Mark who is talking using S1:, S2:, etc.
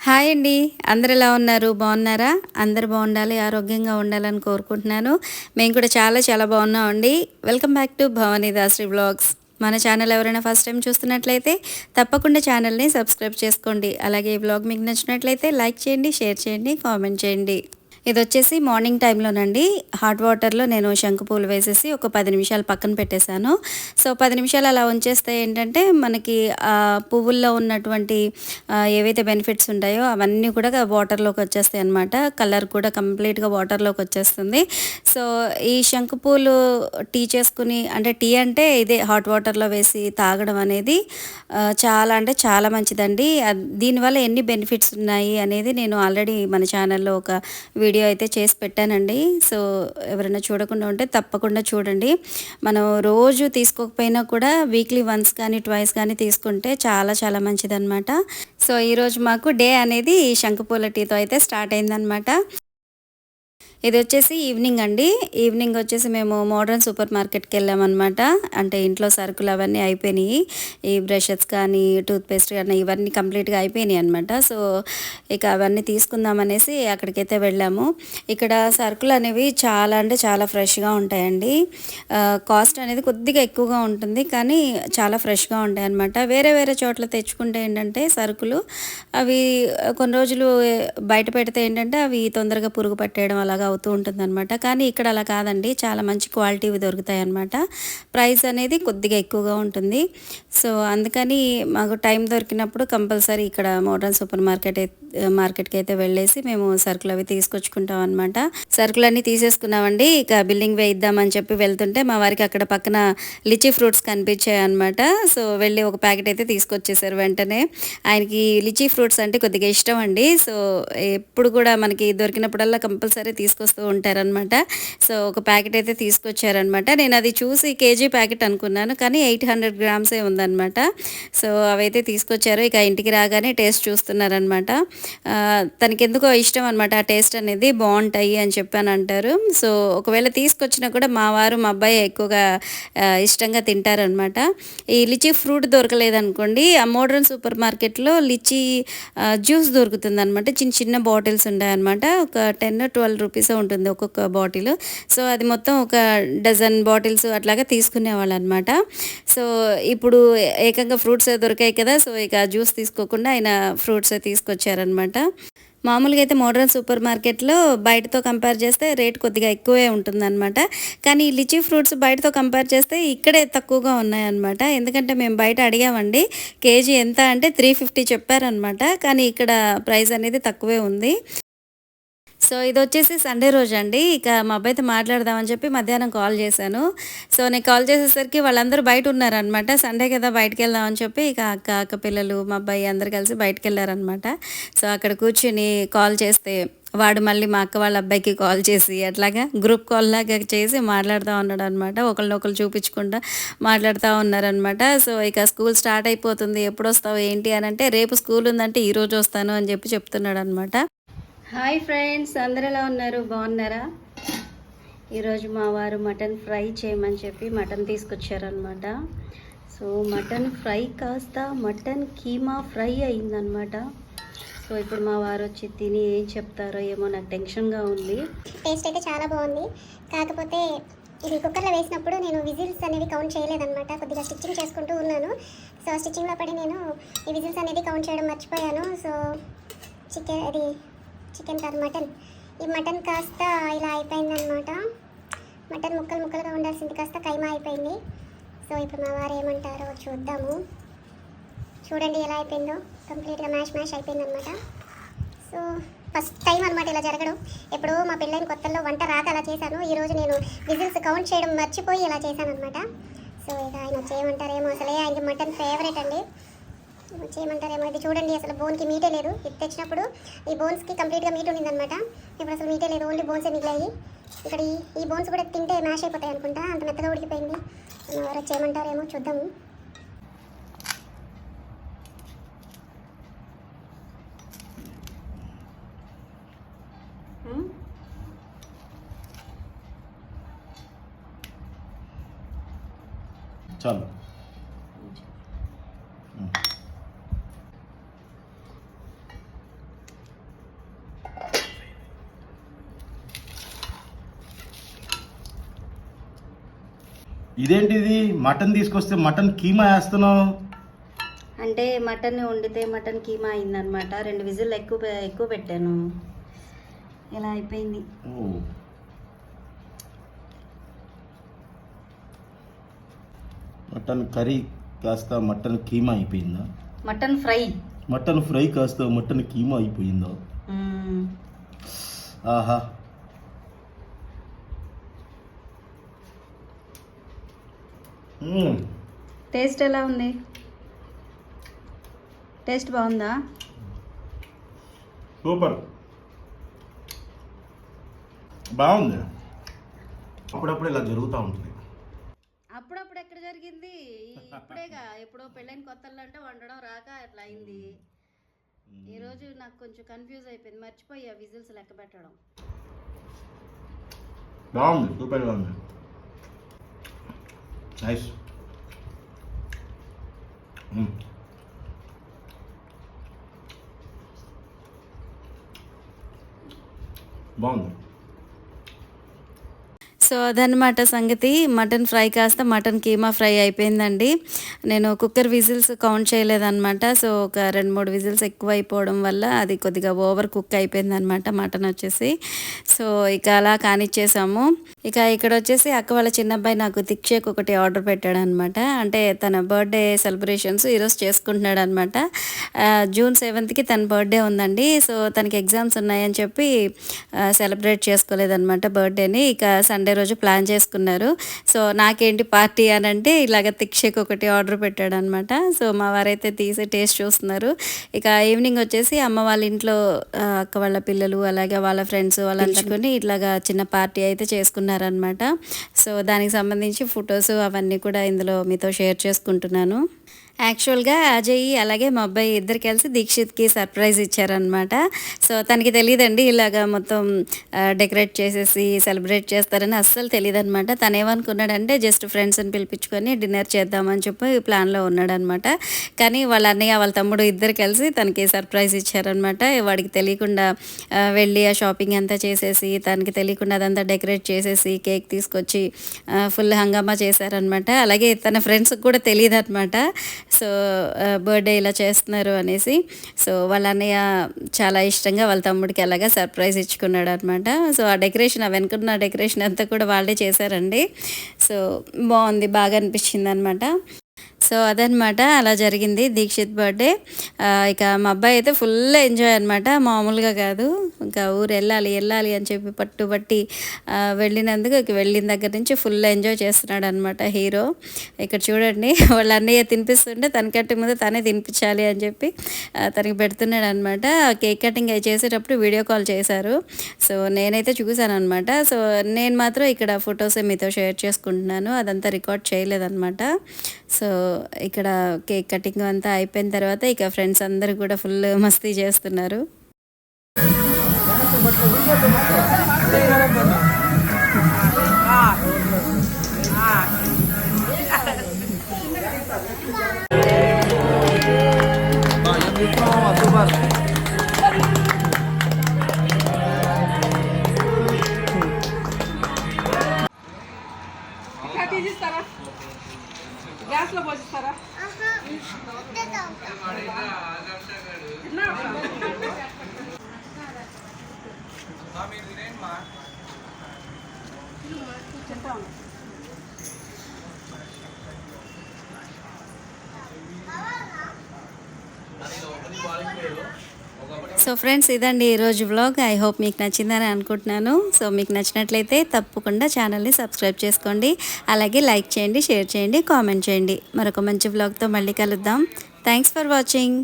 S1: Hi అండి. అందరు ఎలా ఉన్నారు? బాగున్నారా? అందరూ బాగుండాలి, ఆరోగ్యంగా ఉండాలని కోరుకుంటున్నాను. మేము కూడా చాలా చాలా బాగున్నామండి. Welcome back to Bhavani Dasari vlogs. మన ఛానల్ ఎవరైనా ఫస్ట్ టైం చూస్తున్నట్లయితే తప్పకుండా ఛానల్ని సబ్స్క్రైబ్ చేసుకోండి. అలాగే ఈ వ్లాగ్ మీకు నచ్చినట్లయితే లైక్ చేయండి, షేర్ చేయండి, కామెంట్ చేయండి. ఇదొచ్చేసి మార్నింగ్ టైంలోనండి. హాట్ వాటర్లో నేను శంకు పూలు వేసేసి ఒక 10 నిమిషాలు పక్కన పెట్టేశాను. సో 10 నిమిషాలు అలా ఉంచేస్తే ఏంటంటే మనకి పువ్వుల్లో ఉన్నటువంటి ఏవైతే బెనిఫిట్స్ ఉంటాయో అవన్నీ కూడా వాటర్లోకి వచ్చేస్తాయి అన్నమాట. కలర్ కూడా కంప్లీట్గా వాటర్లోకి వచ్చేస్తుంది. సో ఈ శంకు పూలు టీ చేసుకుని, అంటే టీ అంటే ఇదే హాట్ వాటర్లో వేసి తాగడం అనేది చాలా అంటే చాలా మంచిదండి. దీనివల్ల ఎన్ని బెనిఫిట్స్ ఉన్నాయి అనేది నేను ఆల్రెడీ మన ఛానల్లో ఒక వీడియో అయితే చేసి పెట్టానండి. సో ఎవరైనా చూడకుండా ఉంటే తప్పకుండా చూడండి. మనం రోజు తీసుకోకపోయినా కూడా వీక్లీ వన్స్ కానీ ట్వైస్ కానీ తీసుకుంటే చాలా చాలా మంచిదన్నమాట. సో ఈరోజు మాకు డే అనేది శంకుపూల టీతో అయితే స్టార్ట్ అయిందనమాట. ఇది వచ్చేసి ఈవినింగ్ అండి. ఈవినింగ్ వచ్చేసి మేము మోడర్న్ సూపర్ మార్కెట్కి వెళ్ళామన్నమాట. అంటే ఇంట్లో సరుకులు అవన్నీ అయిపోయినాయి. ఈ బ్రషెస్ కానీ టూత్పేస్ట్ కానీ ఇవన్నీ కంప్లీట్గా అయిపోయినాయి అనమాట. సో ఇక అవన్నీ తీసుకుందామనేసి అక్కడికైతే వెళ్ళాము. ఇక్కడ సరుకులు అనేవి చాలా అంటే చాలా ఫ్రెష్గా ఉంటాయండి. కాస్ట్ అనేది కొద్దిగా ఎక్కువగా ఉంటుంది, కానీ చాలా ఫ్రెష్గా ఉంటాయి అనమాట. వేరే వేరే చోట్ల తెచ్చుకుంటే ఏంటంటే సరుకులు అవి కొన్ని రోజులు బయట పెడితే ఏంటంటే అవి తొందరగా పురుగు పట్టేయడం అలాగా అవుతూ ఉంటుందన్నమాట. కానీ ఇక్కడ అలా కాదండి, చాలా మంచి క్వాలిటీవి దొరుకుతాయి అన్నమాట. ప్రైస్ అనేది కొద్దిగా ఎక్కువగా ఉంటుంది. సో అందుకని మాకు టైం దొరికినప్పుడు కంపల్సరీ ఇక్కడ మోడర్న్ సూపర్ మార్కెట్కి అయితే వెళ్ళేసి మేము సరుకులు అవి తీసుకొచ్చుకుంటాం అనమాట. సరుకులన్నీ తీసేసుకున్నామండి. ఇక బిల్లింగ్ వేయిద్దామని చెప్పి వెళ్తుంటే మా వారికి అక్కడ పక్కన లిచీ ఫ్రూట్స్ కనిపించాయి అనమాట. సో వెళ్ళి ఒక ప్యాకెట్ అయితే తీసుకొచ్చేసారు వెంటనే. ఆయనకి లిచీ ఫ్రూట్స్ అంటే కొద్దిగా ఇష్టం అండి. సో ఎప్పుడు కూడా మనకి దొరికినప్పుడల్లా కంపల్సరీ తీసుకొస్తూ ఉంటారనమాట. సో ఒక ప్యాకెట్ అయితే తీసుకొచ్చారనమాట. నేను అది చూసి కేజీ ప్యాకెట్ అనుకున్నాను, కానీ 800 గ్రామ్సే ఉందన్నమాట. సో అవైతే తీసుకొచ్చారు. ఇక ఇంటికి రాగానే టేస్ట్ చూస్తున్నారనమాట. తనకి ఎందుకో ఇష్టం అనమాట, ఆ టేస్ట్ అనేది బాగుంటాయి అని చెప్పని అంటారు. సో ఒకవేళ తీసుకొచ్చినా కూడా మా వారు మా అబ్బాయి ఎక్కువగా ఇష్టంగా తింటారనమాట. ఈ లిచీ ఫ్రూట్ దొరకలేదనుకోండి, ఆ మోడర్న్ సూపర్ మార్కెట్లో లిచీ జ్యూస్ దొరుకుతుంది అనమాట. చిన్న చిన్న బాటిల్స్ ఉంటాయన్నమాట. ఒక 10-12 రూపీస్ ఉంటుంది ఒక్కొక్క బాటిల్. సో అది మొత్తం ఒక డజన్ బాటిల్స్ అట్లాగా తీసుకునేవాళ్ళు అనమాట. సో ఇప్పుడు ఏకంగా ఫ్రూట్స్ దొరికాయి కదా, సో ఇక జ్యూస్ తీసుకోకుండా ఆయన ఫ్రూట్స్ తీసుకొచ్చారనమాట. మామూలుగా అయితే మోడర్న్ సూపర్ మార్కెట్లో బయటతో కంపేర్ చేస్తే రేట్ కొద్దిగా ఎక్కువే ఉంటుందన్నమాట. కానీ ఈ లిచీ ఫ్రూట్స్ బయటతో కంపేర్ చేస్తే ఇక్కడే తక్కువగా ఉన్నాయన్నమాట. ఎందుకంటే మేము బయట అడిగామండి, కేజీ ఎంత అంటే 350 చెప్పారనమాట. కానీ ఇక్కడ ప్రైస్ అనేది తక్కువే ఉంది. సో ఇది వచ్చేసి సండే రోజు అండి. ఇక మా అబ్బాయితో మాట్లాడదామని చెప్పి మధ్యాహ్నం కాల్ చేశాను. సో నేను కాల్ చేసేసరికి వాళ్ళందరూ బయట ఉన్నారనమాట. సండే కదా బయటకు వెళ్దామని చెప్పి ఇక అక్క పిల్లలు మా అబ్బాయి అందరు కలిసి బయటకు వెళ్ళారనమాట. సో అక్కడ కూర్చుని కాల్ చేస్తే వాడు మళ్ళీ మా అక్క వాళ్ళ అబ్బాయికి కాల్ చేసి అట్లాగా గ్రూప్ కాల్ లాగా చేసి మాట్లాడుతూ ఉన్నాడు అనమాట. ఒకరినొకరు చూపించకుండా మాట్లాడుతూ ఉన్నారనమాట. సో ఇక స్కూల్ స్టార్ట్ అయిపోతుంది, ఎప్పుడు వస్తావు ఏంటి అని అంటే, రేపు స్కూల్ ఉందంటే ఈరోజు వస్తాను అని చెప్పి చెప్తున్నాడు అనమాట. హాయ్ ఫ్రెండ్స్, అందరు ఎలా ఉన్నారు? బాగున్నారా? ఈరోజు మా వారు మటన్ ఫ్రై చేయమని చెప్పి మటన్ తీసుకొచ్చారనమాట. సో మటన్ ఫ్రై కాస్త మటన్ కీమా ఫ్రై అయిందనమాట. సో ఇప్పుడు మా వారు వచ్చి తిని ఏం చెప్తారో ఏమో, నాకు టెన్షన్గా ఉంది.
S2: టేస్ట్ అయితే చాలా బాగుంది. కాకపోతే ఇది కుక్కర్లో వేసినప్పుడు నేను విజిల్స్ అనేవి కౌంట్ చేయలేదన్నమాట. కొద్దిగా స్టిచ్చింగ్ చేసుకుంటూ ఉన్నాను. సో స్టిచ్చింగ్లో పడి నేను ఈ విజిల్స్ అనేది కౌంట్ చేయడం మర్చిపోయాను. సో చికెన్ కాదు, మటన్. ఈ మటన్ కాస్త ఇలా అయిపోయిందనమాట. మటన్ ముక్కలు ముక్కలుగా ఉండాల్సింది కాస్త కైమా అయిపోయింది. సో ఇప్పుడు మా వారు ఏమంటారో చూద్దాము. చూడండి ఎలా అయిపోయిందో, కంప్లీట్గా మ్యాష్ అయిపోయిందనమాట. సో ఫస్ట్ టైం అనమాట ఇలా జరగడం. ఎప్పుడో మా పెళ్ళైన కొత్తల్లో వంట రాక అలా చేశాను. ఈరోజు నేను విజిల్స్ కౌంట్ చేయడం మర్చిపోయి ఇలా చేశాను అనమాట. సో ఇక ఆయన వచ్చేయమంటారేమో, అసలే ఆయనకి మటన్ ఫేవరెట్ అండి. చేయమంటారేమో. ఇది చూడండి, అసలు బోన్కి మీటే లేదు. ఇది తెచ్చినప్పుడు ఈ బోన్స్కి కంప్లీట్గా మీట్ ఉండిందనమాట. ఇప్పుడు అసలు మీటే లేదు, ఓన్లీ బోన్సే మిగిలాయి. ఇక్కడ ఈ బోన్స్ కూడా తింటే మ్యాష్ అయిపోతాయి అనుకుంటా, అంత మెత్తగా ఉడికిపోయింది. ఎవరు చేయమంటారేమో చూద్దాము.
S3: చాలు. ఇదేంటిది మటన్ తీసుకొస్తే మటన్ కీమా వేస్తున్నావు?
S1: అంటే మటన్ వండితే మటన్ కీమా అయిందనమాట. 2 విజిల్ ఎక్కువ పెట్టాను, ఇలా అయిపోయింది.
S3: ఓ, మటన్ కర్రీ కాస్త మటన్ కీమా అయిపోయిందా?
S1: Mutton fry.
S3: మటన్ ఫ్రై కాస్త మటన్ కీమా అయిపోయిందా? ఆహా,
S1: టేస్ట్ ఎలా ఉంది? టేస్ట్ బాగుందా?
S3: సూపర్, బాగుంది. అప్పుడప్పుడు ఇలా జరుగుతూ ఉంటుంది.
S1: అప్పుడప్పుడు ఎక్కడ జరిగింది? ఇప్పుడేగా, ఎప్పుడో పెళ్ళైన కొత్తల్లో అంటే వండడం రాక అట్లా అయింది. ఈరోజు నాకు కొంచెం కన్ఫ్యూజ్ అయిపోయింది, మర్చిపోయా విజిల్స్ లెక్క పెట్టడం.
S3: బాగుంది, సూపర్గా ఉంది. నైస్. బాగుంది.
S1: సో అదనమాట సంగతి. మటన్ ఫ్రై కాస్త మటన్ కీమా ఫ్రై అయిపోయిందండి. నేను కుక్కర్ విజిల్స్ కౌంట్ చేయలేదన్నమాట. సో ఒక 2-3 విజిల్స్ ఎక్కువ అయిపోవడం వల్ల అది కొద్దిగా ఓవర్ కుక్ అయిపోయిందనమాట మటన్ వచ్చేసి. సో ఇక అలా కానిచ్చేసాము. ఇక ఇక్కడ వచ్చేసి అక్క వాళ్ళ చిన్నబ్బాయి నాకు థిక్ షేక్ ఒకటి ఆర్డర్ పెట్టాడు అనమాట. అంటే తన బర్త్డే సెలబ్రేషన్స్ ఈరోజు చేసుకుంటున్నాడు అనమాట. జూన్ 7th తన బర్త్డే ఉందండి. సో తనకి ఎగ్జామ్స్ ఉన్నాయని చెప్పి సెలబ్రేట్ చేసుకోలేదన్నమాట బర్త్డేని. ఇక సండే రోజు ప్లాన్ చేసుకున్నారు. సో నాకేంటి పార్టీ అని అంటే ఇలాగ థిక్ షేక్ ఒకటి ఆర్డర్ పెట్టాడు అనమాట. సో మా వారైతే తీసి టేస్ట్ చూస్తున్నారు. ఇక ఈవినింగ్ వచ్చేసి అమ్మ వాళ్ళ ఇంట్లో అక్క వాళ్ళ పిల్లలు అలాగే వాళ్ళ ఫ్రెండ్స్ వాళ్ళందరికొని ఇట్లాగా చిన్న పార్టీ అయితే చేసుకున్నారనమాట. సో దానికి సంబంధించి ఫొటోస్ అవన్నీ కూడా ఇందులో మీతో షేర్ చేసుకుంటున్నాను. యాక్చువల్గా అజయ్ అలాగే మా అబ్బాయి ఇద్దరు కలిసి దీక్షిత్కి సర్ప్రైజ్ ఇచ్చారనమాట. సో తనకి తెలియదండి ఇలాగా మొత్తం డెకరేట్ చేసేసి సెలబ్రేట్ చేస్తారని అస్సలు తెలియదు అనమాట. తను ఏమనుకున్నాడంటే జస్ట్ ఫ్రెండ్స్ని పిలిపించుకొని డిన్నర్ చేద్దామని చెప్పి ప్లాన్లో ఉన్నాడనమాట. కానీ వాళ్ళ అన్నయ్య వాళ్ళ తమ్ముడు ఇద్దరు కలిసి తనకి సర్ప్రైజ్ ఇచ్చారనమాట. వాడికి తెలియకుండా వెళ్ళి ఆ షాపింగ్ అంతా చేసేసి తనకి తెలియకుండా అదంతా డెకరేట్ చేసేసి కేక్ తీసుకొచ్చి ఫుల్ హంగామా చేశారనమాట. అలాగే తన ఫ్రెండ్స్కి కూడా తెలియదు అనమాట సో బర్త్డే ఇలా చేస్తున్నారు అనేసి. సో వాళ్ళ అన్నయ్య చాలా ఇష్టంగా వాళ్ళ తమ్ముడికి అలాగా సర్ప్రైజ్ ఇచ్చుకున్నాడు అనమాట. సో ఆ డెకరేషన్ ఆ వెనుకున్న డెకరేషన్ అంతా కూడా వాళ్ళే చేశారండి. సో బాగుంది, బాగా అనిపించింది అనమాట. సో అదనమాట, అలా జరిగింది దీక్షిత్ బర్త్డే. ఇక మా అబ్బాయి అయితే ఫుల్ ఎంజాయ్ అనమాట, మామూలుగా కాదు. ఇంకా ఊరు వెళ్ళాలి అని చెప్పి పట్టుబట్టి వెళ్ళినందుకు ఇక వెళ్ళిన దగ్గర నుంచి ఫుల్ ఎంజాయ్ చేస్తున్నాడు అనమాట హీరో. ఇక్కడ చూడండి వాళ్ళ అన్నయ్య తినిపిస్తుంటే తనకంటే ముందు తనే తినిపించాలి అని చెప్పి తనకి పెడుతున్నాడు అనమాట. కేక్ కటింగ్ అవి చేసేటప్పుడు వీడియో కాల్ చేశారు. సో నేనైతే చూశాను అనమాట. సో నేను మాత్రం ఇక్కడ ఫొటోస్ మీతో షేర్ చేసుకుంటున్నాను, అదంతా రికార్డ్ చేయలేదన్నమాట. సో ఇక్కడ కేక్ కటింగ్ అంతా అయిపోయిన తర్వాత ఇక ఫ్రెండ్స్ అందరూ కూడా ఫుల్ మస్తీ చేస్తున్నారు.
S4: గ్యాస్లో పోసిస్తారా?
S1: సో ఫ్రెండ్స్ ఇదండి ఈరోజు వ్లాగ్. ఐ హోప్ మీకు నచ్చిందని అనుకుంటున్నాను. సో మీకు నచ్చినట్లయితే తప్పకుండా ఛానల్ని సబ్స్క్రైబ్ చేసుకోండి, అలాగే లైక్ చేయండి, షేర్ చేయండి, కామెంట్ చేయండి. మరొక మంచి వ్లాగ్తో మళ్ళీ కలుద్దాం. Thanks for watching.